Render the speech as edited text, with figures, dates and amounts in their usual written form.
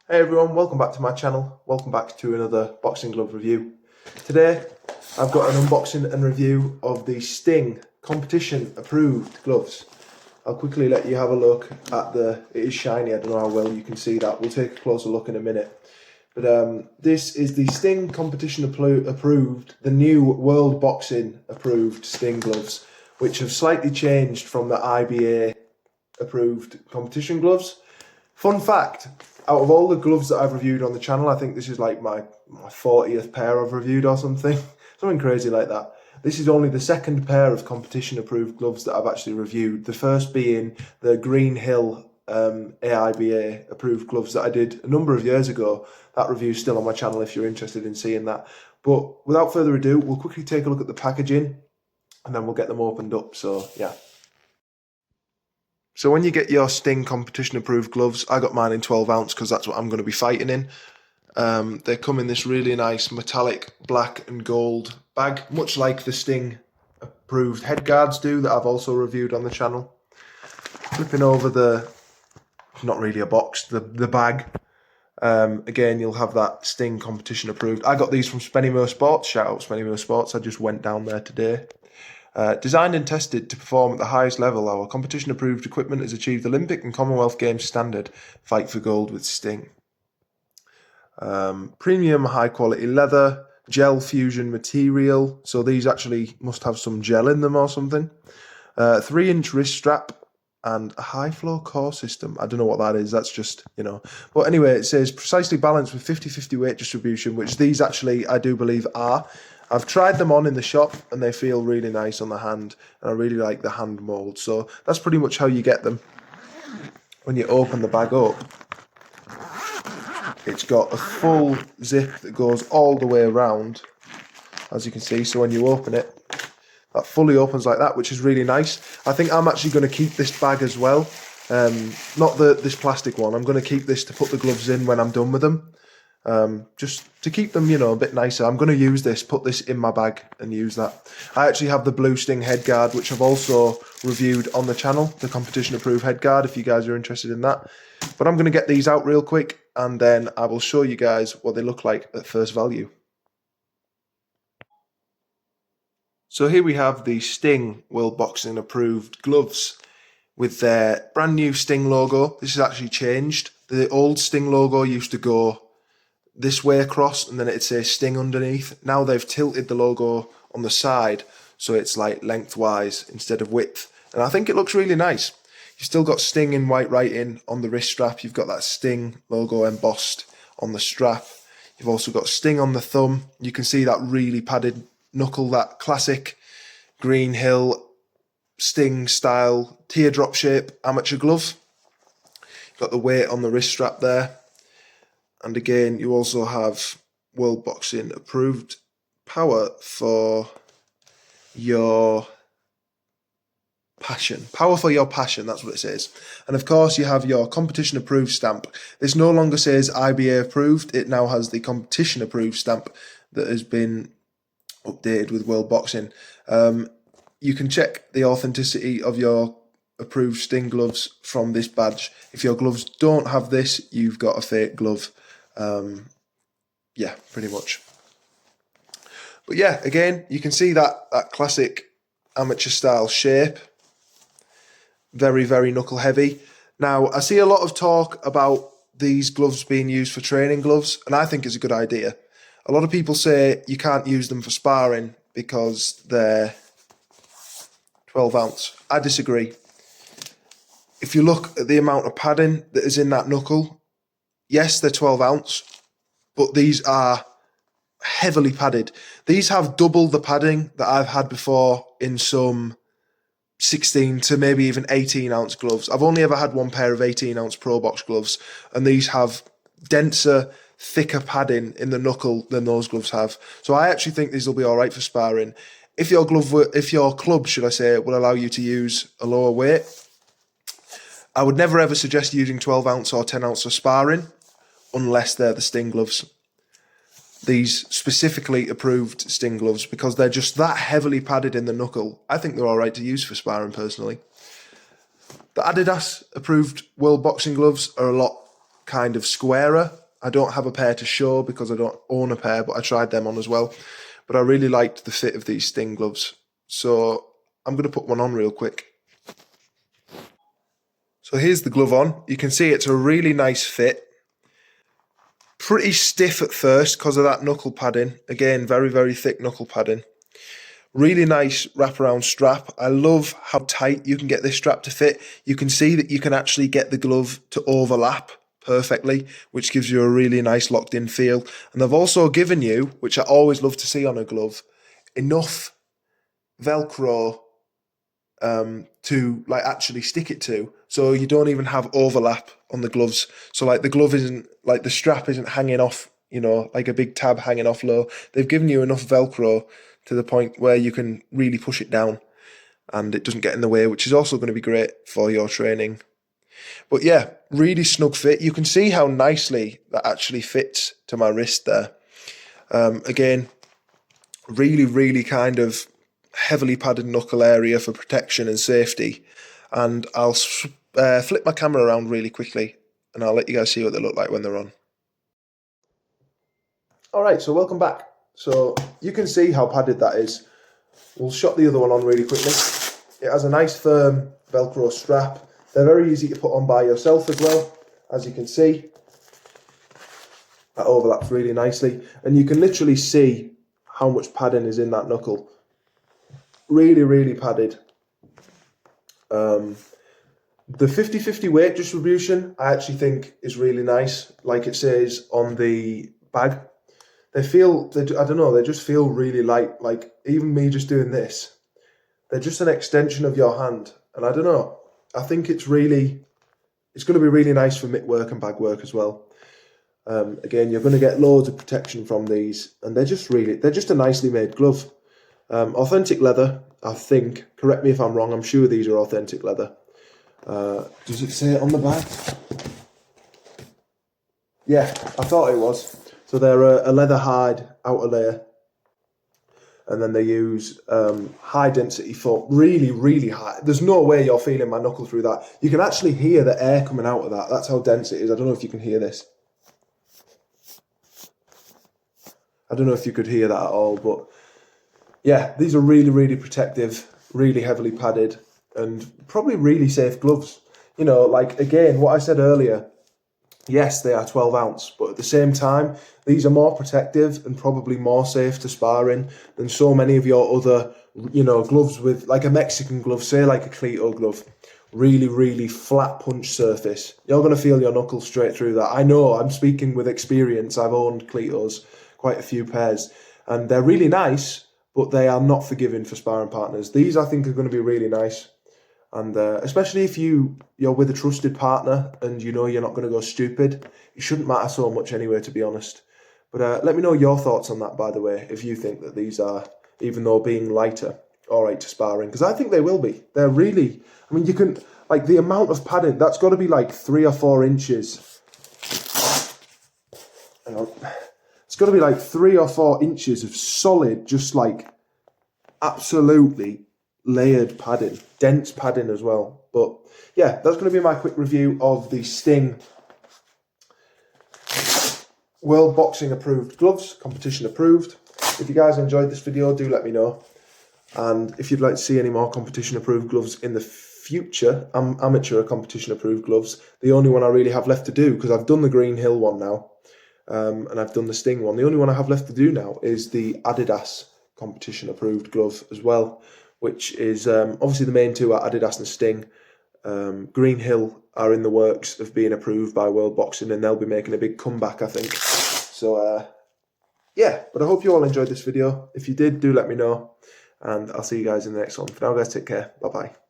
Hey everyone, welcome back to my channel. Welcome back to another boxing glove review. Today I've got an unboxing and review of the Sting competition approved gloves. I'll quickly let you have a look at it is shiny, I don't know how well you can see that. We'll take a closer look in a minute. But this is the Sting competition approved, the new World Boxing approved Sting gloves, which have slightly changed from the IBA approved competition gloves. Fun fact, out of all the gloves that I've reviewed on the channel, I think this is like my 40th pair I've reviewed or something. Something crazy like that. This is only the second pair of competition approved gloves that I've actually reviewed. The first being the Green Hill AIBA approved gloves that I did a number of years ago. That review's still on my channel if you're interested in seeing that. But without further ado, we'll quickly take a look at the packaging and then we'll get them opened up. So yeah. So when you get your Sting competition approved gloves, I got mine in 12 ounce because that's what I'm going to be fighting in. They come in this really nice metallic black and gold bag, much like the Sting approved head guards do that I've also reviewed on the channel. Flipping over not really a box, the bag. Again, you'll have that Sting competition approved. I got these from Spennymoor Sports. Shout out Spennymoor Sports. I just went down there today. Designed and tested to perform at the highest level, our competition-approved equipment has achieved Olympic and Commonwealth Games standard. Fight for gold with Sting. Premium high-quality leather, gel fusion material. So these actually must have some gel in them or something. 3-inch wrist strap and a high-flow core system. I don't know what that is. That's just, But anyway, it says precisely balanced with 50-50 weight distribution, which these actually, I do believe, are. I've tried them on in the shop and they feel really nice on the hand, and I really like the hand mould. So that's pretty much how you get them. When you open the bag up, it's got a full zip that goes all the way around, as you can see. So when you open it, that fully opens like that, which is really nice. I think I'm actually going to keep this bag as well. Not this plastic one. I'm going to keep this to put the gloves in when I'm done with them. Just to keep them, a bit nicer. I'm going to use this, put this in my bag and use that. I actually have the Blue Sting head guard, which I've also reviewed on the channel, the competition approved head guard, if you guys are interested in that. But I'm going to get these out real quick and then I will show you guys what they look like at first value. So here we have the Sting World Boxing approved gloves with their brand new Sting logo. This is actually changed. The old Sting logo used to go this way across and then it'd say Sting underneath. Now they've tilted the logo on the side so it's like lengthwise instead of width, and I think it looks really nice. You've still got Sting in white writing on the wrist strap. You've got that Sting logo embossed on the strap. You've also got Sting on the thumb. You can see that really padded knuckle, that classic Green Hill Sting style teardrop shape amateur glove. You've got the weight on the wrist strap there. And again, you also have World Boxing approved power for your passion. Power for your passion, that's what it says. And of course, you have your competition approved stamp. This no longer says IBA approved. It now has the competition approved stamp that has been updated with World Boxing. You can check the authenticity of your approved Sting gloves from this badge. If your gloves don't have this, you've got a fake glove. Yeah, pretty much. But yeah, again, you can see that classic amateur style shape. Very, very knuckle heavy. Now, I see a lot of talk about these gloves being used for training gloves, and I think it's a good idea. A lot of people say you can't use them for sparring because they're 12 ounce. I disagree. If you look at the amount of padding that is in that knuckle, yes, they're 12 ounce, but these are heavily padded. These have double the padding that I've had before in some 16 to maybe even 18 ounce gloves. I've only ever had one pair of 18 ounce Pro Box gloves, and these have denser, thicker padding in the knuckle than those gloves have. So I actually think these will be all right for sparring. If your club, should I say, will allow you to use a lower weight, I would never ever suggest using 12 ounce or 10 ounce for sparring unless they're the Sting gloves. These specifically approved Sting gloves, because they're just that heavily padded in the knuckle. I think they're all right to use for sparring personally. The Adidas approved World Boxing gloves are a lot kind of squarer. I don't have a pair to show because I don't own a pair, but I tried them on as well. But I really liked the fit of these Sting gloves. So I'm going to put one on real quick. So here's the glove on. You can see it's a really nice fit. Pretty stiff at first because of that knuckle padding. Again, very, very thick knuckle padding. Really nice wraparound strap. I love how tight you can get this strap to fit. You can see that you can actually get the glove to overlap perfectly, which gives you a really nice locked in feel. And they've also given you, which I always love to see on a glove, enough Velcro to like actually stick it to, so you don't even have overlap on the gloves. So like the glove isn't, like the strap isn't hanging off, you know, like a big tab hanging off low. They've given you enough Velcro to the point where you can really push it down and it doesn't get in the way, which is also going to be great for your training. But yeah, really snug fit. You can see how nicely that actually fits to my wrist there. Again, really, really kind of heavily padded knuckle area for protection and safety. And I'll flip my camera around really quickly and I'll let you guys see what they look like when they're on. Alright, so welcome back. So you can see how padded that is. We'll shot the other one on really quickly. It has a nice firm Velcro strap. They're very easy to put on by yourself as well, as you can see. That overlaps really nicely. And you can literally see how much padding is in that knuckle. Really, really padded. The 50-50 weight distribution, I actually think is really nice. Like it says on the bag. I don't know, they just feel really light. Like even me just doing this, they're just an extension of your hand. And I don't know, I think it's going to be really nice for mitt work and bag work as well. Again, you're going to get loads of protection from these, and they're just a nicely made glove. Authentic leather, I think. Correct me if I'm wrong. I'm sure these are authentic leather. Does it say it on the back? Yeah, I thought it was. So they're a leather hide outer layer, and then they use high density foam, really, really high. There's no way you're feeling my knuckle through that. You can actually hear the air coming out of that. That's how dense it is. I don't know if you can hear this. I don't know if you could hear that at all, but yeah, these are really, really protective, really heavily padded, and probably really safe gloves. You know, like again, what I said earlier, yes, they are 12 ounce, but at the same time, these are more protective and probably more safe to sparring than so many of your other, you know, gloves with, like a Mexican glove, say like a Cleto glove, really, really flat punch surface. You're going to feel your knuckles straight through that. I know, I'm speaking with experience. I've owned Cletos, quite a few pairs, and they're really nice, but they are not forgiving for sparring partners. These, I think, are going to be really nice. And especially if you're with a trusted partner and you know you're not going to go stupid, it shouldn't matter so much anyway, to be honest. But let me know your thoughts on that, by the way, if you think that these are, even though being lighter, all right to sparring. Because I think they will be. They're really, I mean, you can, like the amount of padding, that's got to be like 3 or 4 inches. Hang on. It's got to be like 3 or 4 inches of solid, just like absolutely layered padding, dense padding as well. But yeah, that's going to be my quick review of the Sting World Boxing approved gloves, competition approved. If you guys enjoyed this video, do let me know. And if you'd like to see any more competition approved gloves in the future, amateur competition approved gloves, the only one I really have left to do, because I've done the Green Hill one now, and I've done the Sting one, the only one I have left to do now is the Adidas competition approved glove as well, which is obviously the main two are Adidas and Sting. Green Hill are in the works of being approved by World Boxing, and they'll be making a big comeback, I think. So yeah, but I hope you all enjoyed this video. If you did, do let me know, and I'll see you guys in the next one. For now, guys, take care. Bye bye.